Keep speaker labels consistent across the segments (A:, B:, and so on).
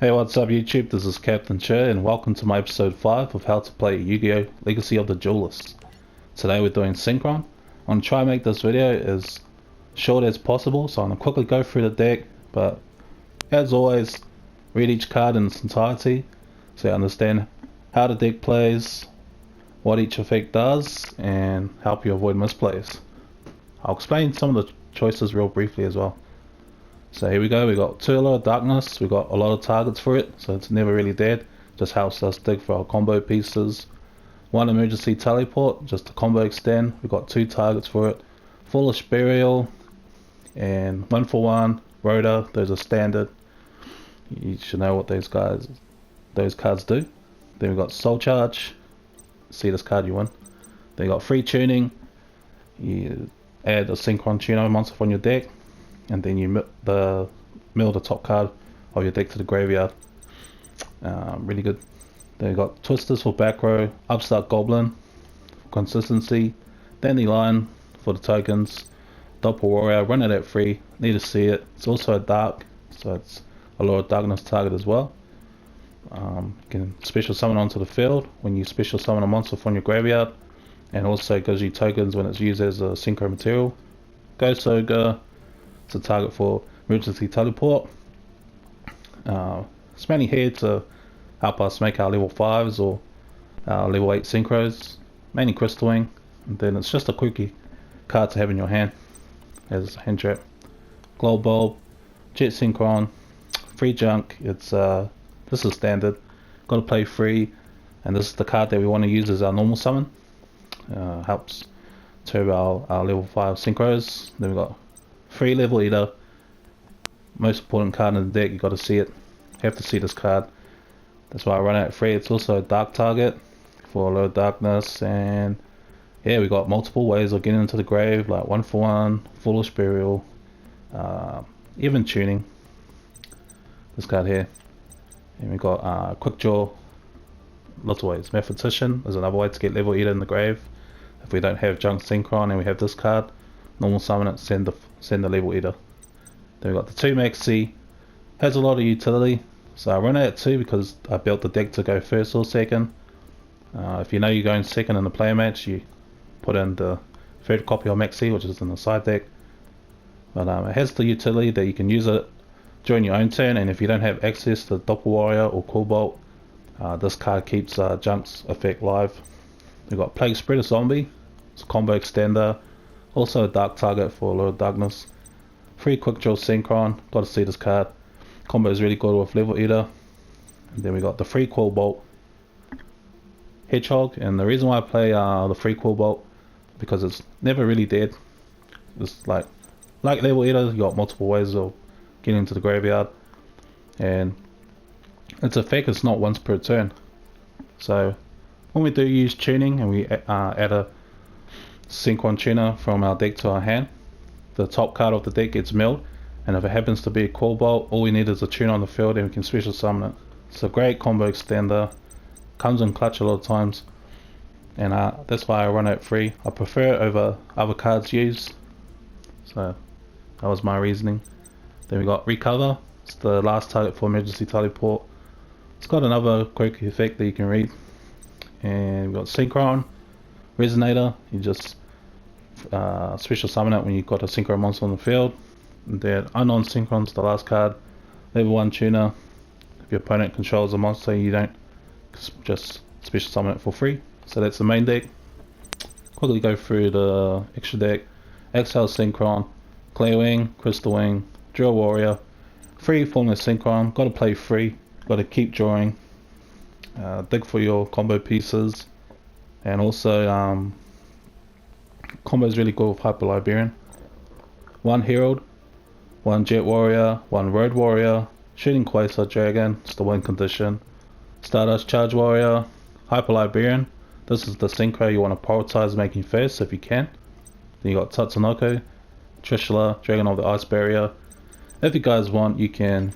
A: Hey, what's up YouTube? This is CaptainChurrr and welcome to my episode 5 of how to play Yu-Gi-Oh! Legacy of the Duelist. Today we're doing Synchron. I'm going to try and make this video as short as possible, so I'm going to quickly go through the deck, but as always, read each card in its entirety so you understand how the deck plays, what each effect does, and help you avoid misplays. I'll explain some of the choices real briefly as well. So here we go, we got 2 Allure of Darkness, we got a lot of targets for it, so it's never really dead, just helps us dig for our combo pieces. 1 Emergency Teleport, just to combo extend, we got 2 targets for it. Foolish Burial, and 1 for 1, Rhoda, those are standard. You should know what those cards do. Then we got Soul Charge, see this card you win. Then we got Free Tuning, you add a Synchron tuner monster from your deck, and then you mill the top card of your deck to the graveyard. Really good. Then you got Twisters for back row, Upstart Goblin for consistency, Dandelion for the tokens, Doppel Warrior, run it at free, need to see it. It's also a dark, so it's a lot of darkness target as well. You can special summon onto the field when you special summon a monster from your graveyard, and also gives you tokens when it's used as a synchro material. Ghost Ogre, it's a target for emergency teleport. It's mainly here to help us make our level 5s or our level 8 synchros, mainly Crystal Wing, and then it's just a quickie card to have in your hand as a hand trap. Glow Bulb, Jet Synchron, free junk, it's this is standard, got to play free, and this is the card that we want to use as our normal summon. Helps turbo our level 5 synchros. Then we got free Level Eater, most important card in the deck, you got to see it, you have to see this card, that's why I run it at free. It's also a dark target for low darkness, and yeah, we got multiple ways of getting into the grave, like 1 for 1, Foolish Burial, even tuning, this card here. And we got Quick Draw, lots of ways. Mathematician is another way to get Level Eater in the grave. If we don't have Junk Synchron and we have this card, normal summon it, send the Level Eater. Then we got the 2 Maxi, has a lot of utility, so I run it at 2 because I built the deck to go first or second. If you know you're going second in the player match, you put in the third copy of Maxi, which is in the side deck. But it has the utility that you can use it during your own turn, and if you don't have access to Doppel Warrior or Cobalt, this card keeps Junk's effect live. We've got Plague Spreader Zombie, it's a combo extender, also a dark target for a lot of darkness. Free Quick Draw Synchron, got to see this card. Combo is really good with Level Eater. And then we got the free Cobalt Hedgehog, and the reason why I play the free Cobalt, because it's never really dead. It's like Level Eater, you got multiple ways of getting into the graveyard, and its effect is not once per turn. So when we do use tuning and we add a Synchron tuner from our deck to our hand, the top card of the deck gets milled, and if it happens to be a Cobalt, all we need is a tuner on the field and we can special summon it. It's a great combo extender, comes in clutch a lot of times, and that's why I run it free. I prefer it over other cards used, so that was my reasoning. Then we got Recover, it's the last target for emergency teleport. It's got another quick effect that you can read. And we got Synchron, Resonator, you just special summon it when you've got a Synchro monster on the field. And then Unknown Synchron's the last card, level 1 tuner. If your opponent controls a monster, you don't just special summon it for free. So that's the main deck. Quickly go through the extra deck. Exile Synchron, Clear Wing, Crystal Wing, Drill Warrior, free Formless Synchron, got to play free, got to keep drawing, dig for your combo pieces, and also combo is really good with Hyper Liberian. 1 Herald, 1 Jet Warrior, 1 Road Warrior, Shooting Quasar Dragon, it's the win condition, Stardust Charge Warrior, Hyper Liberian, this is the synchro you want to prioritize making first if you can. Then you got Tatsunoko, Trishula, Dragon of the Ice Barrier. If you guys want, you can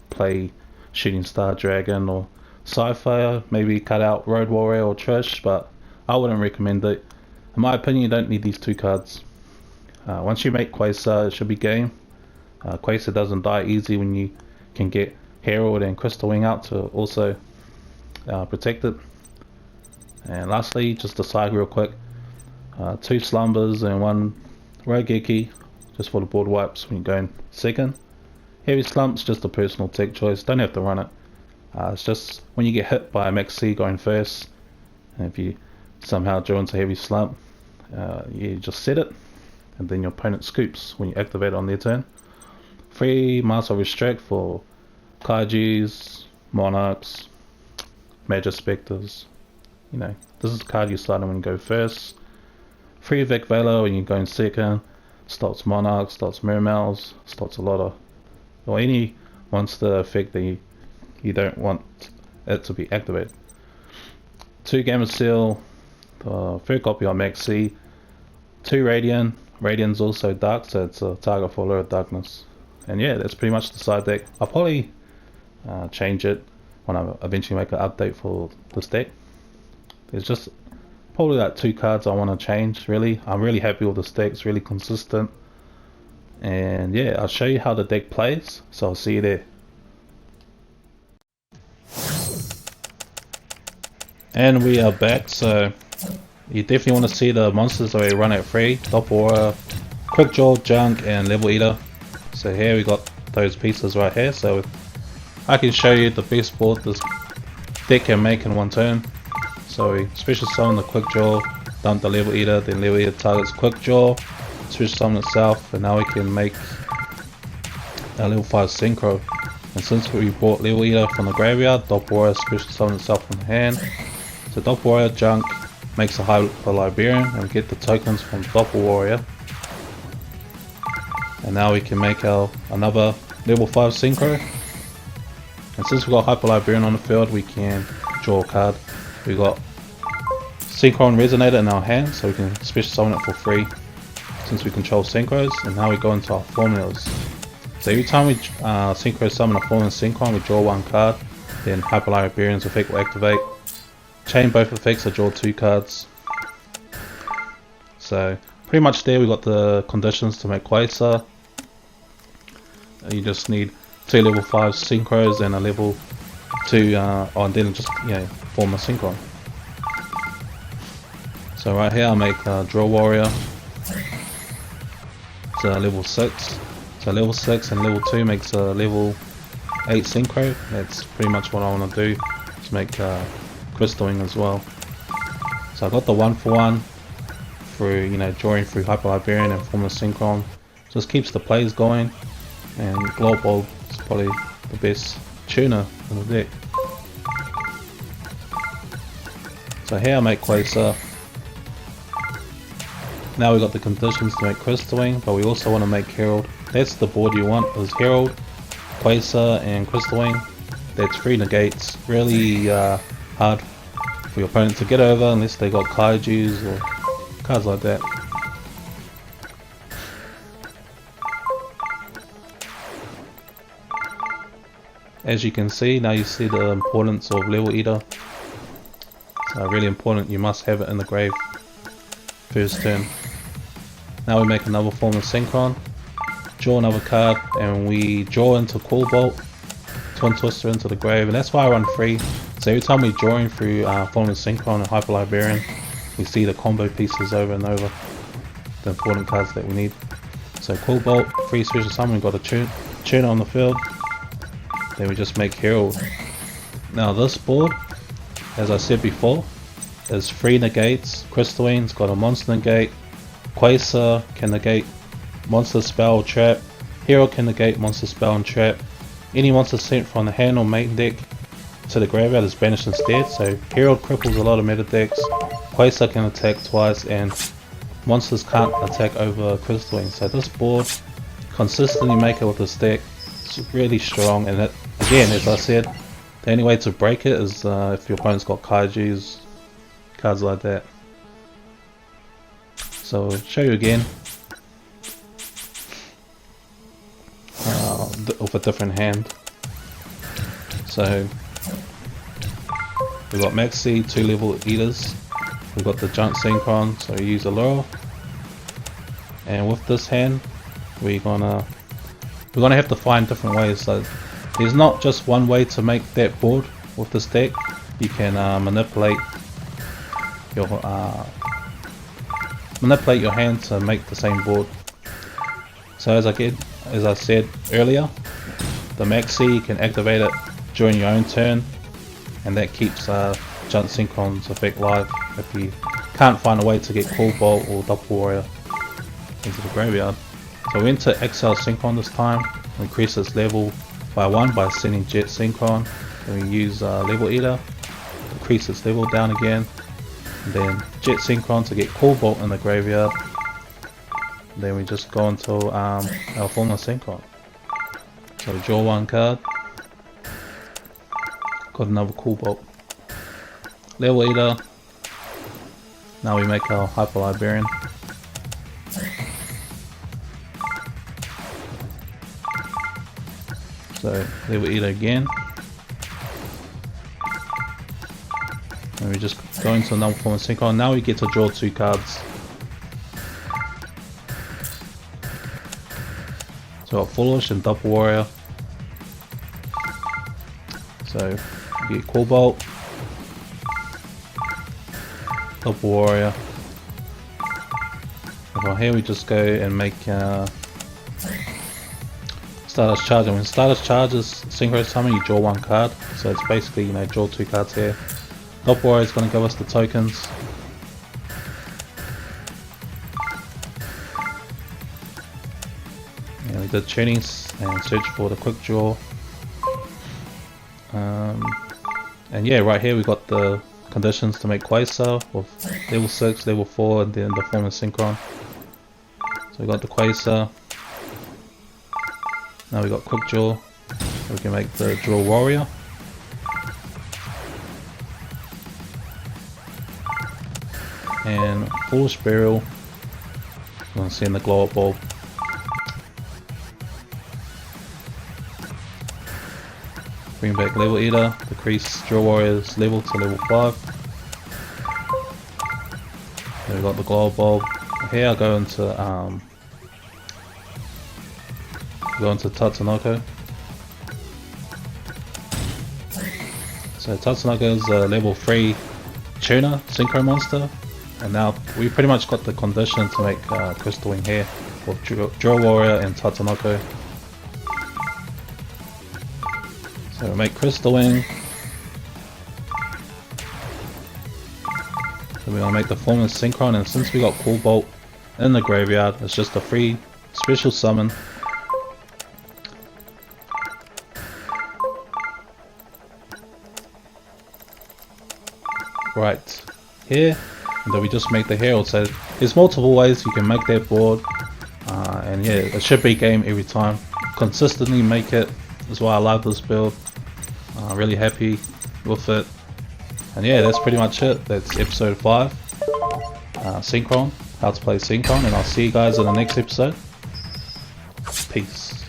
A: play Shooting Star Dragon or Sci-Fi, maybe cut out Road Warrior or Trish, but I wouldn't recommend it. In my opinion, you don't need these 2 cards. Once you make Quasar, it should be game. Quasar doesn't die easy when you can get Herald and Crystal Wing out to also protect it. And lastly, just decide real quick, 2 Slumbers and 1 Rogeki, just for the board wipes when you go in second. Heavy Slump's just a personal tech choice, don't have to run it. It's just when you get hit by a Max C going first, and if you somehow draw into Heavy Slump, you just set it, and then your opponent scoops when you activate it on their turn. 3 Master Restrict for Kaijus, Monarchs, Major Spectres. You know, this is the card you start when you go first. 3 Vic Velo when you go in second. Stops Monarchs, stops Miramels, stops a lot of, or any monster effect that you don't want it to be activated. 2 Gamma Seal, 3rd copy on Max C. 2 Radiant. Radiant's also dark, so it's a target for Lure of Darkness. And yeah, that's pretty much the side deck. I'll probably change it when I eventually make an update for this deck. There's just probably like 2 cards I want to change, really. I'm really happy with this deck, it's really consistent. And yeah, I'll show you how the deck plays, so I'll see you there. And we are back, so you definitely want to see the monsters that we run at 3. Doppelwarrior, Quick Draw, Junk, and Level Eater. So here we got those pieces right here, so I can show you the best board this deck can make in one turn. So we special summon the Quick Draw, dump the Level Eater, then Level Eater targets Quick Draw, special summon itself, and now we can make a level 5 Synchro. And since we brought Level Eater from the graveyard, Doppelwarrior special summon itself from the hand. So Doppelwarrior Junk makes a Hyper Librarian, and we get the tokens from Doppelwarrior. And now we can make another level 5 Synchro. And since we got Hyper Librarian on the field, we can draw a card. We got Synchron Resonator in our hand, so we can special summon it for free since we control Synchros. And now we go into our formulas. So every time we Synchro summon a formula Synchron, we draw 1 card, then Hyper Librarian's effect will activate. Chain both effects, I draw 2 cards. So pretty much there we got the conditions to make Quasar. You just need 2 level 5 Synchros and a level 2 and then just form a Synchron. So right here I make Draw Warrior. It's level 6. So level 6 and level 2 makes a level 8 Synchro. That's pretty much what I want to do. Just make Crystal Wing as well. So I got the 1-for-1 through drawing through Hyper Librarian and forming a Synchron. Just keeps the plays going, and Globe Bulb is probably the best tuner in the deck. So here I make Quasar. Now we got the conditions to make Crystal Wing, but we also want to make Herald. That's the board you want, is Herald, Quasar and Crystal Wing. That's 3 negates. Really hard for your opponent to get over unless they got Kaijus or cards like that. As you can see, now you see the importance of Level Eater. It's really important, you must have it in the grave first turn. Now we make another form of Synchron, draw another card, and we draw into Bolt, Twin Twister into the grave, and that's why I run 3. So every time we're drawing through forming Synchron and Hyper Librarian, we see the combo pieces over and over, the important cards that we need. So Bolt, 3 special summon, we got a tuner on the field, then we just make Herald. Now this board, as I said before, is 3 negates. Crystal Wing's got a monster negate, Quasar can negate monster spell or trap, Herald can negate monster spell and trap. Any monster sent from the hand or main deck to the graveyard is banished instead, so Herald cripples a lot of meta decks, Quasar can attack twice, and monsters can't attack over Crystal Wing. So this board, consistently make it with this deck, it's really strong, and again, as I said, the only way to break it is if your opponent's got Kaijus, cards like that. So I'll show you again with a different hand. So we've got Maxi, 2 level eaters, we've got the Junk Synchron, so we use a lure, and with this hand we're gonna have to find different ways. So There's not just one way to make that board with this deck. You can manipulate your hand to make the same board. So as I said earlier, the maxi, you can activate it during your own turn, and that keeps Junk Synchron's effect live if you can't find a way to get Cobalt or Double Warrior into the graveyard. So we enter XL Synchron this time, increase its level by 1 by sending Jet Synchron. Then we use Level Eater, increase its level down again, and then Jet Synchron to get Cobalt in the graveyard. And then we just go into our Formula Synchron. So we draw 1 card, got another Cobalt. Level Eater, now we make our Hyper Librarian. So Level Eater again, and we just go into another form of Synchron. Now we get to draw 2 cards. So Foolish and Double Warrior. So we get Cobalt, Double Warrior. And from here we just go and make Stardust Charge. And when Stardust charges Synchro Summon, you draw 1 card. So it's basically, you know, draw 2 cards here. Double Warrior is going to give us the tokens. And we did tunings and search for the quick draw. And yeah, right here we got the conditions to make Quasar with level 6, level 4, and then the form of Synchron. So we got the Quasar. Now we got quick draw. So we can make the draw warrior. And Foolish Burial. You want to see in the glow up bulb. Bring back Level Eater, decrease Draw Warrior's level to level 5. Then we got the glow bulb. Here I go into Tatsunoko. So Tatsunoko is a level 3 tuner synchro monster, and now we pretty much got the condition to make Crystal Wing here with Draw Warrior and Tatsunoko. So we make Crystal Wing. Then we're gonna make the form of Synchron, and since we got Cobalt in the graveyard, it's just a free special summon. Right here, and then we just make the Herald. So there's multiple ways you can make that board, and yeah, it should be game every time. Consistently make it is why I love this build. Really happy with it, and yeah, that's pretty much it. That's episode 5, Synchron, how to play Synchron, and I'll see you guys in the next episode. Peace.